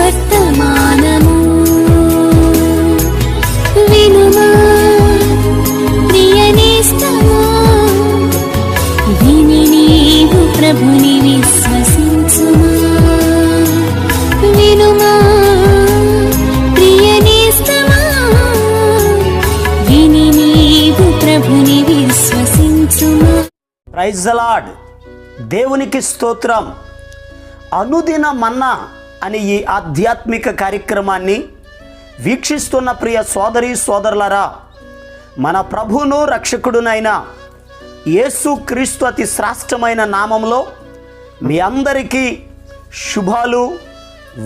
వర్తమానము వినుమా ప్రియనేస్తమా, విని నీవు ప్రభుని విశ్వసించుమా. వినుమా ప్రియనేస్తమా, విని నీవు ప్రభుని విశ్వసించుమా. Praise the lord. దేవునికి స్తోత్రం. అనుదిన మన్నా అని ఈ ఆధ్యాత్మిక కార్యక్రమాన్ని వీక్షిస్తున్న ప్రియ సోదరీ సోదరులారా, మన ప్రభువును రక్షకుడునైన యేసు క్రీస్తు అతి శ్రేష్టమైన నామంలో మీ అందరికీ శుభాలు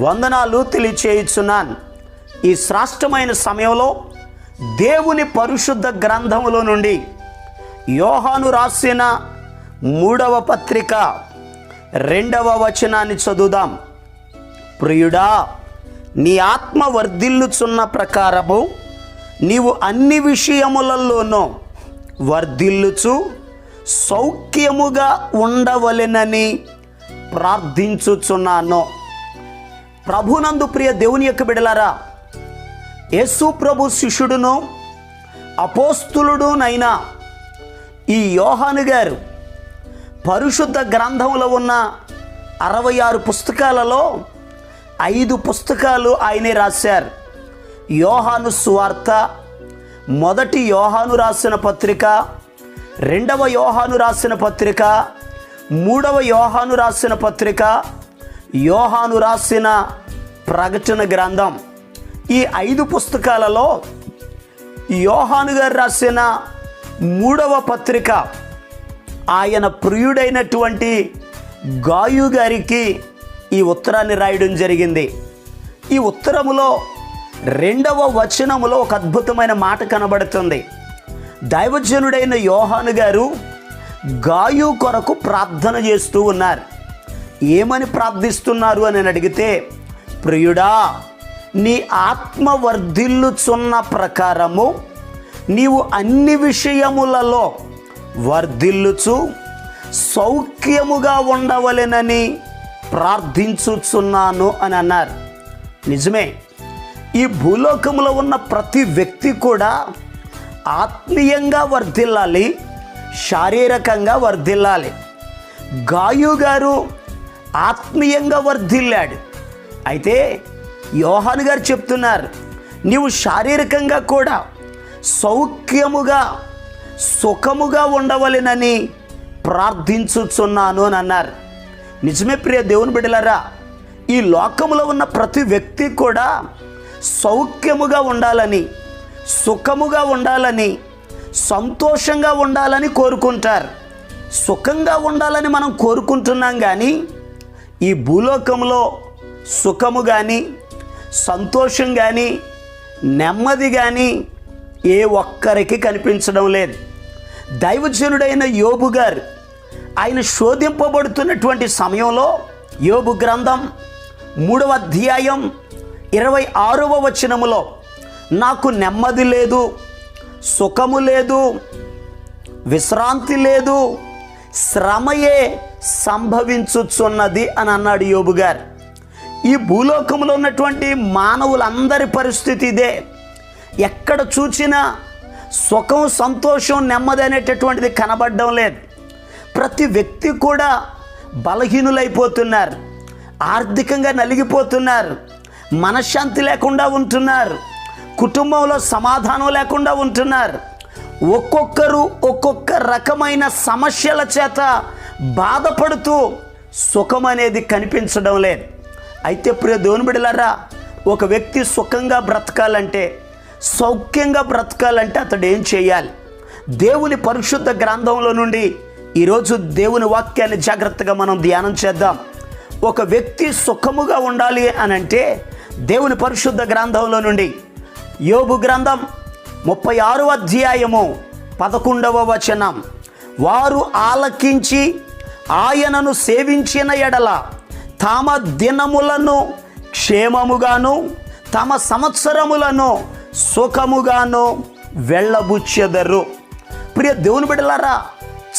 వందనాలు తెలియచేయుచున్నాను. ఈ శ్రేష్టమైన సమయంలో దేవుని పరిశుద్ధ గ్రంథములో నుండి యోహాను రాసిన 3వ పత్రిక 2వ వచనాన్ని చదువుదాం. ప్రియుడా, నీ ఆత్మ వర్ధిల్లుచున్న ప్రకారము నీవు అన్ని విషయములలోనూ వర్ధిల్లుచు సౌఖ్యముగా ఉండవలెనని ప్రార్థించుచున్నాను. ప్రభునందు ప్రియ దేవుని యొక్క బిడ్డలారా, యేసు ప్రభు శిష్యుడును అపోస్తులుడునైనా ఈ యోహాను గారు పరిశుద్ధ గ్రంథంలో ఉన్న 66 పుస్తకాలలో 5 పుస్తకాలు ఆయనే రాశారు. యోహాను సువార్త, మొదటి యోహాను రాసిన పత్రిక, 2వ యోహాను రాసిన పత్రిక, 3వ యోహాను రాసిన పత్రిక, యోహాను రాసిన ప్రకటన గ్రంథం. ఈ 5 పుస్తకాలలో యోహాను గారు రాసిన 3వ పత్రిక ఆయన ప్రియుడైనటువంటి గాయు గారికి ఈ ఉత్తరాన్ని రాయడం జరిగింది. ఈ ఉత్తరములో 2వ వచనములో ఒక అద్భుతమైన మాట కనబడుతుంది. దైవజనుడైన యోహాను గారు గాయు కొరకు ప్రార్థన చేస్తూ ఉన్నారు. ఏమని ప్రార్థిస్తున్నారు అని అడిగితే, ప్రియుడా, నీ ఆత్మ వర్ధిల్లుచున్న ప్రకారము నీవు అన్ని విషయములలో వర్ధిల్లుచు సౌఖ్యముగా ఉండవలెనని ప్రార్థించుచున్నాను అని అన్నారు. నిజమే, ఈ భూలోకంలో ఉన్న ప్రతి వ్యక్తి కూడా ఆత్మీయంగా వర్ధిల్లాలి, శారీరకంగా వర్ధిల్లాలి. గాయు గారు ఆత్మీయంగా వర్ధిల్లాడు. అయితే యోహాను గారు చెప్తున్నారు, నీవు శారీరకంగా కూడా సౌఖ్యముగా సుఖముగా ఉండవలెనని ప్రార్థించుచున్నాను అని అన్నారు. నిజమే ప్రియ దేవుని బిడ్డలారా, ఈ లోకములో ఉన్న ప్రతి వ్యక్తి కూడా సౌఖ్యముగా ఉండాలని, సుఖముగా ఉండాలని, సంతోషంగా ఉండాలని కోరుకుంటారు. సుఖంగా ఉండాలని మనం కోరుకుంటున్నాం, కానీ ఈ భూలోకంలో సుఖము కానీ, సంతోషం కానీ, నెమ్మది కానీ ఏ ఒక్కరికి కనిపించడం లేదు. దైవజనుడైన యోబు గారు ఆయన శోధింపబడుతున్నటువంటి సమయంలో యోబు గ్రంథం 3వ అధ్యాయం 26వ వచనములో, నాకు నెమ్మది లేదు, సుఖము లేదు, విశ్రాంతి లేదు, శ్రమయే సంభవించుచున్నది అని అన్నాడు యోబు గారు. ఈ భూలోకంలో ఉన్నటువంటి మానవులందరి పరిస్థితి ఇదే. ఎక్కడ చూసినా సుఖం, సంతోషం, నెమ్మది అనేటటువంటిది కనబడడం లేదు. ప్రతి వ్యక్తి కూడా బలహీనులైపోతున్నారు, ఆర్థికంగా నలిగిపోతున్నారు, మనశ్శాంతి లేకుండా ఉంటున్నారు, కుటుంబంలో సమాధానం లేకుండా ఉంటున్నారు. ఒక్కొక్కరు ఒక్కొక్క రకమైన సమస్యల చేత బాధపడుతూ సుఖం అనేది కనిపించడం లేదు. అయితే ప్రియ దేవుని బిడ్డలారా, ఒక వ్యక్తి సుఖంగా బ్రతకాలంటే, సౌఖ్యంగా బ్రతకాలంటే అతడు ఏం చేయాలి? దేవుని పరిశుద్ధ గ్రంథంలో నుండి ఈరోజు దేవుని వాక్యాన్ని జాగ్రత్తగా మనం ధ్యానం చేద్దాం. ఒక వ్యక్తి సుఖముగా ఉండాలి అని అంటే దేవుని పరిశుద్ధ గ్రంథంలో నుండి యోబు గ్రంథం 36వ అధ్యాయము 11వ వచనం, వారు ఆలకించి ఆయనను సేవించిన ఎడల తమ దినములను క్షేమముగాను తమ సంవత్సరములను సుఖముగాను వెళ్ళబుచ్చెదరు. ప్రియ దేవుని బిడ్డలారా,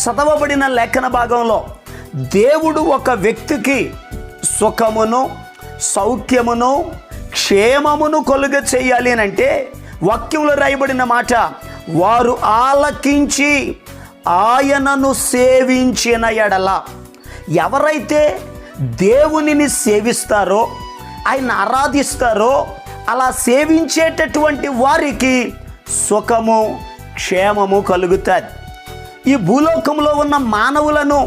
చదవబడిన లేఖన భాగంలో దేవుడు ఒక వ్యక్తికి సుఖమును సౌఖ్యమును క్షేమమును కలుగ చేయాలి అని అంటే వాక్యంలో రాయబడిన మాట, వారు ఆలకించి ఆయనను సేవించిన ఎడల. ఎవరైతే దేవునిని సేవిస్తారో, ఆయన ఆరాధిస్తారో, అలా సేవించేటటువంటి వారికి సుఖము క్షేమము కలుగుతుంది. ఈ భూలోకంలో ఉన్న మానవులను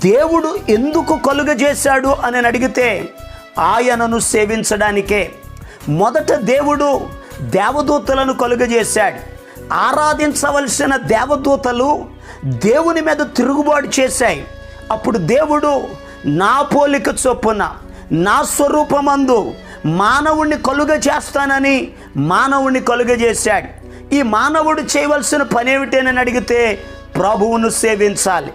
దేవుడు ఎందుకు కలుగజేశాడు అని అడిగితే ఆయనను సేవించడానికే. మొదట దేవుడు దేవదూతలను కలుగజేశాడు. ఆరాధించవలసిన దేవదూతలు దేవుని మీద తిరుగుబాటు చేశాయి. అప్పుడు దేవుడు నా పోలిక చొప్పున నా స్వరూపమందు మానవుణ్ణి కలుగ చేస్తానని మానవుణ్ణి కలుగజేశాడు. ఈ మానవుడు చేయవలసిన పని ఏమిటని అడిగితే ప్రభువును సేవించాలి,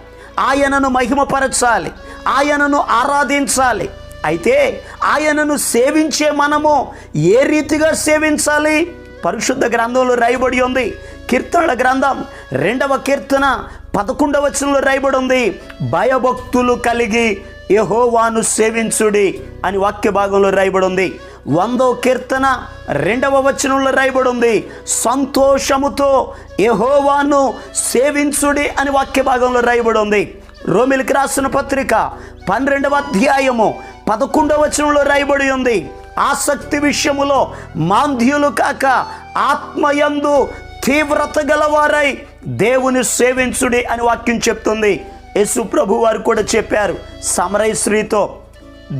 ఆయనను మహిమపరచాలి, ఆయనను ఆరాధించాలి. అయితే ఆయనను సేవించే మనము ఏ రీతిగా సేవించాలి? పరిశుద్ధ గ్రంథంలో రాయబడి ఉంది. కీర్తనల గ్రంథం 2వ కీర్తన 11వ వచనంలో రాయబడి ఉంది, భయభక్తులు కలిగి యెహోవాను సేవించుడి అని వాక్య భాగంలో రాయబడి ఉంది. 100వ కీర్తన 2వ వచనంలో రాయబడి ఉంది, సంతోషముతో యెహోవాను సేవించుడి అని వాక్య భాగంలో రాయబడి ఉంది. రోమిలికి రాసిన పత్రిక 12వ అధ్యాయము 11వ వచనంలో రాయబడి ఉంది, ఆసక్తి విషయములో మాంద్యులు కాక ఆత్మయందు తీవ్రత గలవారై దేవుని సేవించుడి అని వాక్యం చెప్తుంది. యేసు ప్రభు వారు కూడా చెప్పారు సమరయ స్త్రీతో,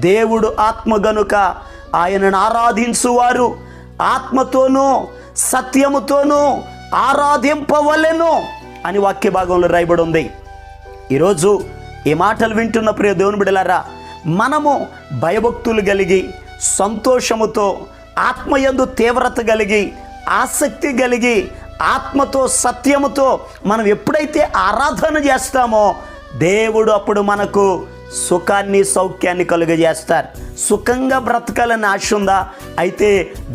దేవుడు ఆత్మ గనుక ఆయనను ఆరాధించువారు ఆత్మతోనూ సత్యముతోనూ ఆరాధింపవలెను అని వాక్య భాగంలో రాయబడి ఉంది. ఈరోజు ఈ మాటలు వింటున్న ప్రియ దేవుని బిడ్డలారా, మనము భయభక్తులు కలిగి సంతోషముతో ఆత్మయందు తీవ్రత కలిగి ఆసక్తి కలిగి ఆత్మతో సత్యముతో మనం ఎప్పుడైతే ఆరాధన చేస్తామో దేవుడు అప్పుడు మనకు సుఖాన్ని సౌఖ్యాన్ని కలుగజేస్తారు. సుఖంగా బ్రతకాలని ఆశ ఉందా? అయితే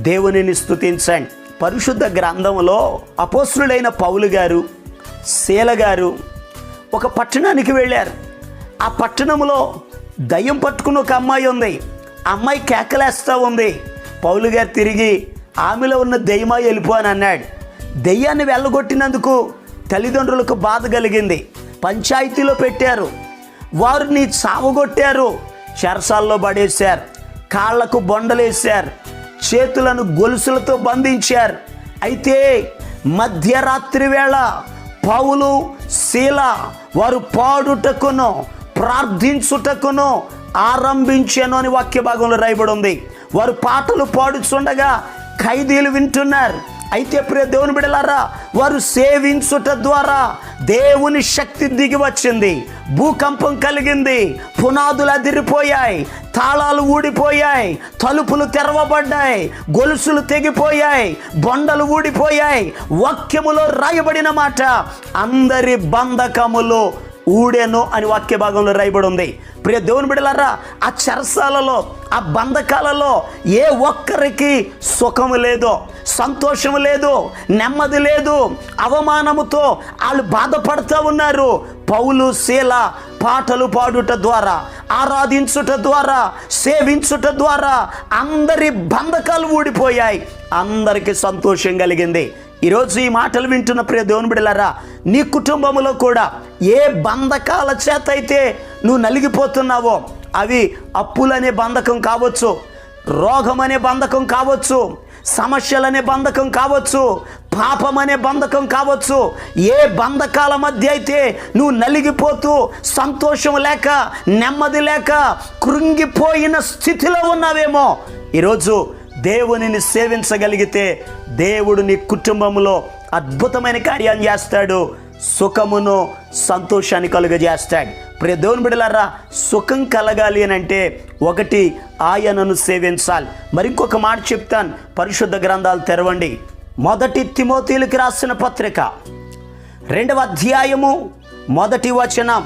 దేవునిని స్తుతించండి. పరిశుద్ధ గ్రంథంలో అపోస్తులుడైన పౌలు గారు, శీల గారు ఒక పట్టణానికి వెళ్ళారు. ఆ పట్టణంలో దయ్యం పట్టుకున్న ఒక అమ్మాయి ఉంది. ఆ అమ్మాయి కేకలేస్తూ ఉంది. పౌలు గారు తిరిగి ఆమెలో ఉన్న దెయ్యమా వెళ్ళిపో అని అన్నాడు. దెయ్యాన్ని వెళ్ళగొట్టినందుకు తల్లిదండ్రులకు బాధ కలిగింది. పంచాయతీలో పెట్టారు, వారిని చావగొట్టారు, చెరసాల్లో పడేశారు, కాళ్లకు బొండలేశారు, చేతులను గొలుసులతో బంధించారు. అయితే మధ్యరాత్రి వేళ పౌలు శీల వారు పాడుటకును ప్రార్థించుటకును ఆరంభించాను అని వాక్య భాగంలో రాయబడి ఉంది. వారు పాటలు పాడుచుండగా ఖైదీలు వింటున్నారు. అయితే ప్రియ దేవుని బిడ్డలారా, వారు సేవించుట ద్వారా దేవుని శక్తి దిగి వచ్చింది. భూకంపం కలిగింది, పునాదులు అదిరిపోయాయి, తాళాలు ఊడిపోయాయి, తలుపులు తెరవబడ్డాయి, గొలుసులు తెగిపోయాయి, బొండలు ఊడిపోయాయి. వాక్యములో రాయబడిన మాట, అందరి బంధకములు ఊడెను అని వాక్య భాగంలో రాయబడి ఉంది. ప్రియ దేవుని బిడ్డలారా, ఆ చెరసాలలో ఆ బంధకాలలో ఏ ఒక్కరికి సుఖము లేదు, సంతోషము లేదు, నెమ్మది లేదు, అవమానముతో వాళ్ళు బాధపడుతూ ఉన్నారు. పౌలు శీల పాటలు పాడుట ద్వారా, ఆరాధించుట ద్వారా, సేవించుట ద్వారా అందరి బంధకాలు ఊడిపోయాయి, అందరికీ సంతోషం కలిగింది. ఈరోజు ఈ మాటలు వింటున్న ప్రియ దేవుని బిడ్డలారా, నీ కుటుంబంలో కూడా ఏ బంధకాల చేత అయితే నువ్వు నలిగిపోతున్నావో, అవి అప్పులనే బంధకం కావచ్చు, రోగం అనే బంధకం కావచ్చు, సమస్యలనే బంధకం కావచ్చు, పాపం అనే బంధకం కావచ్చు. ఏ బంధకాల మధ్య అయితే నువ్వు నలిగిపోతూ సంతోషం లేక నెమ్మది లేక కృంగిపోయిన స్థితిలో ఉన్నావేమో, ఈరోజు దేవునిని సేవించగలిగితే దేవుడు నీ కుటుంబంలో అద్భుతమైన కార్యాన్ని చేస్తాడు, సుఖమును సంతోషాన్ని కలుగజేస్తాడు. ప్రియ దేవుని బిడ్డలారా, సుఖం కలగాలి అని అంటే ఒకటి ఆయనను సేవించాలి. మరింకొక మాట చెప్తాను, పరిశుద్ధ గ్రంథాలు తెరవండి. 1 తిమోతీయులకు రాసిన పత్రిక 2వ అధ్యాయము 1వ వచనం,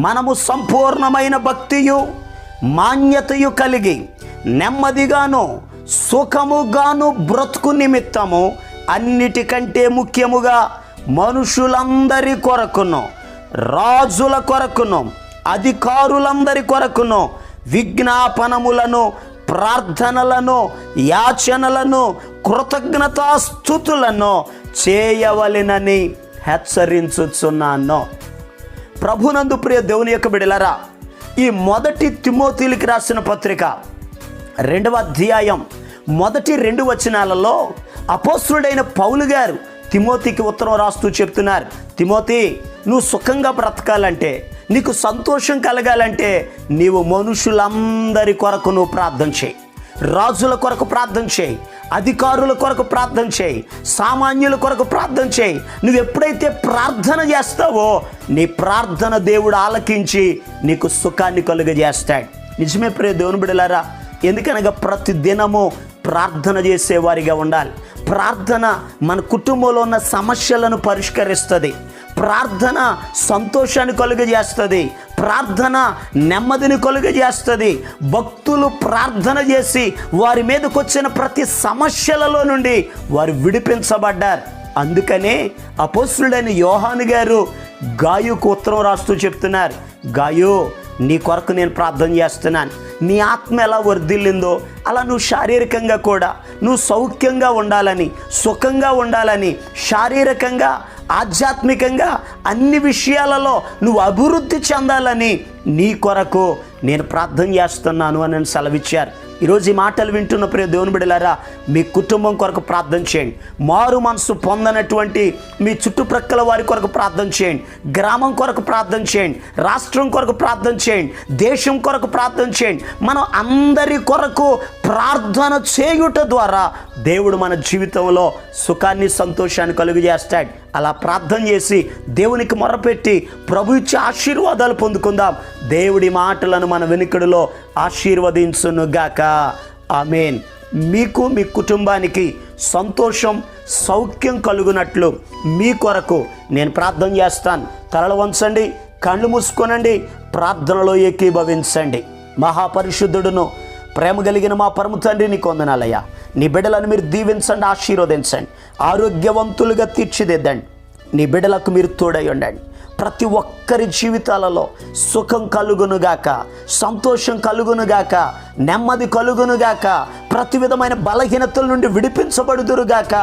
మనము సంపూర్ణమైన భక్తియు మాన్యతయు కలిగి నెమ్మదిగాను సుఖముగాను బ్రతుకు నిమిత్తము అన్నిటికంటే ముఖ్యముగా మనుషులందరి కొరకును, రాజుల కొరకును, అధికారులందరి కొరకును విజ్ఞాపనములను ప్రార్థనలను, యాచనలను, కృతజ్ఞతాస్తుతులను చేయవలెనని హెచ్చరించుచున్నాను. ప్రభునందు ప్రియ దేవుని యొక్క బిడ్డలారా, ఈ మొదటి తిమోతికి రాసిన పత్రిక 2వ అధ్యాయం మొదటి 2 వచనాలలో అపోస్తలుడైన పౌలు గారు తిమోతికి ఉత్తరం రాస్తూ చెప్తున్నారు, తిమోతి, నువ్వు సుఖంగా బ్రతకాలంటే, నీకు సంతోషం కలగాలంటే నీవు మనుషులందరి కొరకు నువ్వు ప్రార్థన చేయి. రాజుల కొరకు ప్రార్థన చేయి, అధికారుల కొరకు ప్రార్థన చేయి, సామాన్యుల కొరకు ప్రార్థన చేయి. నువ్వు ఎప్పుడైతే ప్రార్థన చేస్తావో నీ ప్రార్థన దేవుడు ఆలకించి నీకు సుఖాన్ని కలుగజేస్తాడు. నిజమే ప్రియ దేవుని బిడ్డలారా, ఎందుకనగా ప్రతి దినము ప్రార్థన చేసేవారిగా ఉండాలి. ప్రార్థన మన కుటుంబంలో ఉన్న సమస్యలను పరిష్కరిస్తుంది. ప్రార్థన సంతోషాన్ని కలుగజేస్తుంది. ప్రార్థన నెమ్మదిని కలుగజేస్తుంది. భక్తులు ప్రార్థన చేసి వారి మీదకి వచ్చిన ప్రతి సమస్యలలో నుండి వారు విడిపించబడ్డారు. అందుకనే అపోస్తలుడైన యోహాను గారు గాయుకు ఉత్తరం రాస్తూ చెప్తున్నారు, గాయు, నీ కొరకు నేను ప్రార్థన చేస్తున్నాను. నీ ఆత్మ ఎలా వర్ధిల్లిందో అలా నువ్వు శారీరకంగా కూడా నువ్వు సౌఖ్యంగా ఉండాలని, సుఖంగా ఉండాలని, శారీరకంగా ఆధ్యాత్మికంగా అన్ని విషయాలలో నువ్వు అభివృద్ధి చెందాలని నీ కొరకు నేను ప్రార్థన చేస్తున్నాను అని సెలవిచ్చారు. ఈరోజు ఈ మాటలు వింటున్న ప్రియ దేవుని బిడ్డలారా, మీ కుటుంబం కొరకు ప్రార్థన చేయండి. మారు మనసు పొందనటువంటి మీ చుట్టుప్రక్కల వారి కొరకు ప్రార్థన చేయండి. గ్రామం కొరకు ప్రార్థన చేయండి. రాష్ట్రం కొరకు ప్రార్థన చేయండి. దేశం కొరకు ప్రార్థన చేయండి. మనం అందరి కొరకు ప్రార్థన చేయుట ద్వారా దేవుడు మన జీవితంలో సుఖాన్ని, సంతోషాన్ని కలుగజేస్తాడు. అలా ప్రార్థన చేసి దేవునికి మొరపెట్టి ప్రభు ఇచ్చే ఆశీర్వాదాలు పొందుకుందాం. దేవుడి మాటలను మన వెనుకడిలో ఆశీర్వదించునుగాక. ఆమేన్. మీకు, మీ కుటుంబానికి సంతోషం, సౌఖ్యం కలుగునట్లు మీ కొరకు నేను ప్రార్థన చేస్తాను. తలలు వంచండి, కళ్ళు మూసుకోనండి, ప్రార్థనలో ఏకీభవించండి. మహాపరిశుద్ధుడును ప్రేమ కలిగిన మా పరమ తండ్రి, నీకు వందనాలయ్యా. నీ బిడ్డలను మీరు దీవించండి, ఆశీర్వదించండి, ఆరోగ్యవంతులుగా తీర్చిదిద్దండి. నీ బిడ్డలకు మీరు తోడై ఉండండి. ప్రతి ఒక్కరి జీవితాలలో సుఖం కలుగునుగాక, సంతోషం కలుగునుగాక, నెమ్మది కలుగునుగాక, ప్రతి విధమైన బలహీనతల నుండి విడిపించబడుదురుగాక,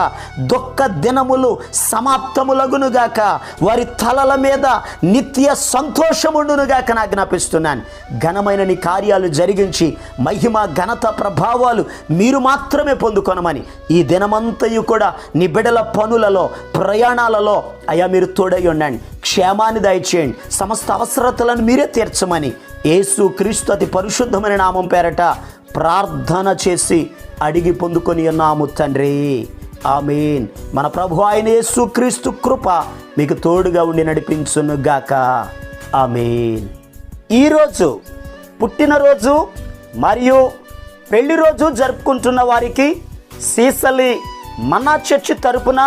దుఃఖ దినములు సమాప్తములగునుగాక, వారి తలల మీద నిత్య సంతోషముండునుగాక నా జ్ఞాపిస్తున్నాను. ఘనమైన నీ కార్యాలు జరిగించి మహిమ, ఘనత, ప్రభావాలు మీరు మాత్రమే పొందుకొనమని ఈ దినమంతయు కూడా నీ బిడ్డల పనులలో, ప్రయాణాలలో అయ్యా మీరు తోడై ఉండండి. క్షేమాన్ని దయచేయండి. సమస్త అవసరతలను మీరే తీర్చమని యేసు క్రీస్తు అతి పరిశుద్ధమైన నామం పేరట ప్రార్థన చేసి అడిగి పొందుకొని ఉన్నాము తండ్రి. ఆమేన్. మన ప్రభు అయిన యేసు క్రీస్తు కృప మీకు తోడుగా ఉండి నడిపించునుగాక. ఆమేన్. ఈరోజు పుట్టినరోజు మరియు పెళ్లి రోజు జరుపుకుంటున్న వారికి సీసలి మన్నా చర్చి తరపున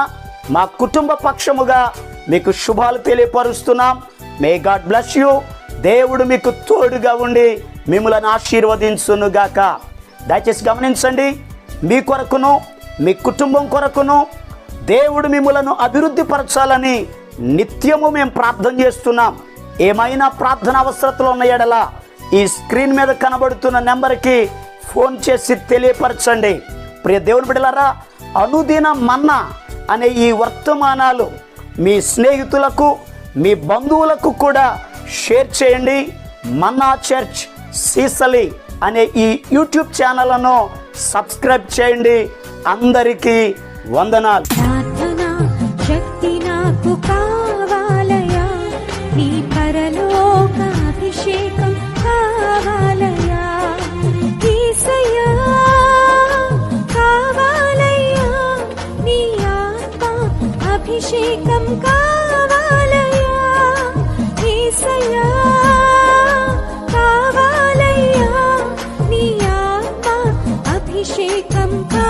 మా కుటుంబ పక్షముగా మీకు శుభాలు తెలియపరుస్తున్నాం. May God bless you. దేవుడు మీకు తోడుగా ఉండి మిమ్మల్ని ఆశీర్వదించునుగాక. దయచేసి గమనించండి, మీ కొరకును మీ కుటుంబం కొరకును దేవుడు మిమ్మలను అభివృద్ధి పరచాలని నిత్యము మేము ప్రార్థన చేస్తున్నాం. ఏమైనా ప్రార్థన అవసరతలు ఉన్న యెడల ఈ స్క్రీన్ మీద కనబడుతున్న నెంబర్కి ఫోన్ చేసి తెలియపరచండి. ప్రియ దేవుని బిడ్డలారా, అనుదిన మన్నా అనే ఈ వర్తమానాలు మీ స్నేహితులకు, మీ బంధువులకు కూడా షేర్ చేయండి. మన్నా చర్చ్ సీసలి అనే ఈ యూట్యూబ్ ఛానల్ను సబ్స్క్రైబ్ చేయండి. అందరికీ వందనాలు. ప్రార్థనా శక్తి నాకు కావాలయా, నీ పరలోక అభిషేకం కావాలయా, యేసయ్యా కావాలయ్యా, నీ ఆత్మ అభిషేకం కావాలయ్యా, యేసయ్యా కావాలయ్యా, నీ ఆత్మ అభిషేకం కావాలయ్యా.